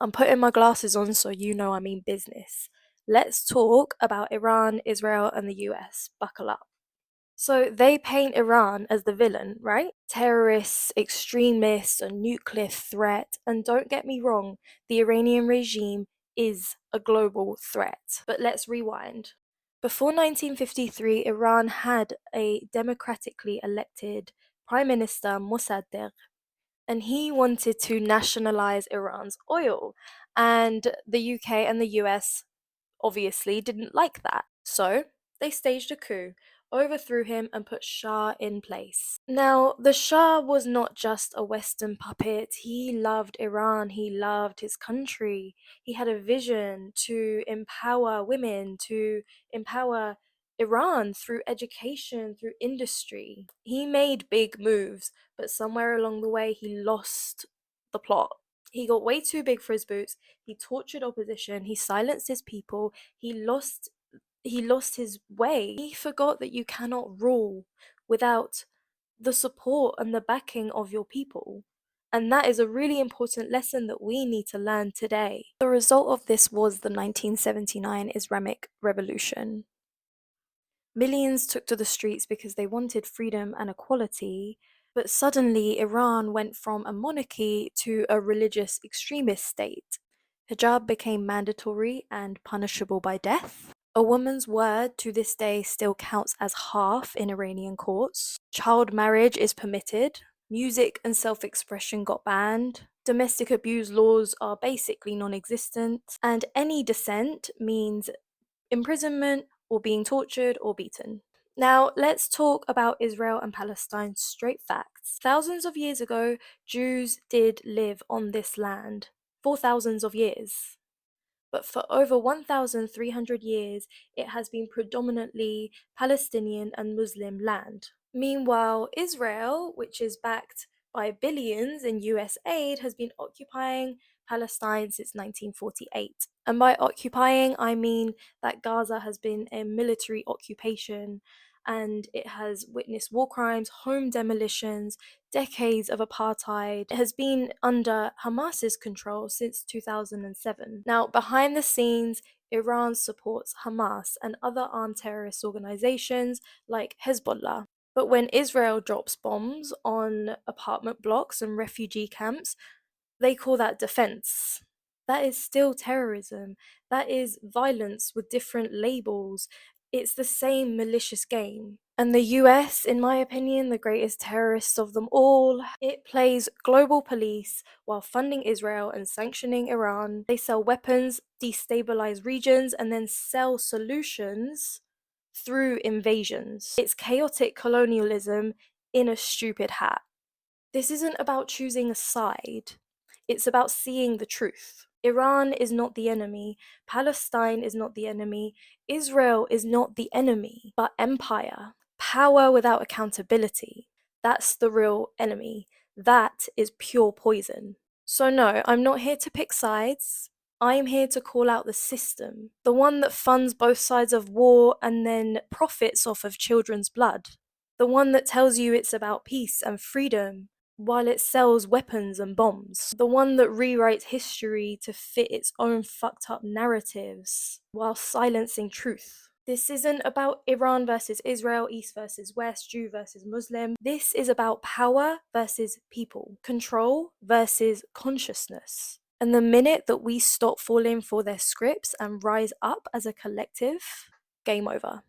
I'm putting my glasses on so you know I mean business. Let's talk about Iran, Israel, and the US. Buckle up. So they paint Iran as the villain, right? Terrorists, extremists, a nuclear threat. And don't get me wrong, the Iranian regime is a global threat. But let's rewind. Before 1953, Iran had a democratically elected Prime Minister Mossadegh, and he wanted to nationalize Iran's oil. And the UK and the US obviously didn't like that. So they staged a coup, overthrew him, and put Shah in place. Now, the Shah was not just a Western puppet. He loved Iran, he loved his country. He had a vision to empower women, to empower Iran through education, through industry. He made big moves, but somewhere along the way, he lost the plot. He got way too big for his boots. He tortured opposition. He silenced his people. He lost his way. He forgot that you cannot rule without the support and the backing of your people. And that is a really important lesson that we need to learn today. The result of this was the 1979 Islamic Revolution. Millions took to the streets because they wanted freedom and equality, but suddenly Iran went from a monarchy to a religious extremist state. Hijab became mandatory and punishable by death. A woman's word to this day still counts as half in Iranian courts. Child marriage is permitted. Music and self expression got banned. Domestic abuse laws are basically non existent. And any dissent means imprisonment or being tortured or beaten. Now, let's talk about Israel and Palestine straight facts. Thousands of years ago, Jews did live on this land for thousands of years. But for over 1,300 years, it has been predominantly Palestinian and Muslim land. Meanwhile, Israel, which is backed by billions in US aid, has been occupying Palestine since 1948. And by occupying, I mean that Gaza has been a military occupation and it has witnessed war crimes, home demolitions, decades of apartheid. It has been under Hamas's control since 2007. Now, behind the scenes, Iran supports Hamas and other armed terrorist organizations like Hezbollah. But when Israel drops bombs on apartment blocks and refugee camps, they call that defense. That is still terrorism. That is violence with different labels. It's the same malicious game. And the US, in my opinion, the greatest terrorist of them all, it plays global police while funding Israel and sanctioning Iran. They sell weapons, destabilize regions, and then sell solutions through invasions. It's chaotic colonialism in a stupid hat. This isn't about choosing a side, it's about seeing the truth. Iran is not the enemy, Palestine is not the enemy, Israel is not the enemy, but empire. Power without accountability. That's the real enemy. That is pure poison. So, no, I'm not here to pick sides. I'm here to call out the system, the one that funds both sides of war and then profits off of children's blood, the one that tells you it's about peace and freedom while it sells weapons and bombs, the one that rewrites history to fit its own fucked up narratives while silencing truth. This isn't about Iran versus Israel, East versus West, Jew versus Muslim. This is about power versus people, control versus consciousness. And the minute that we stop falling for their scripts and rise up as a collective, game over.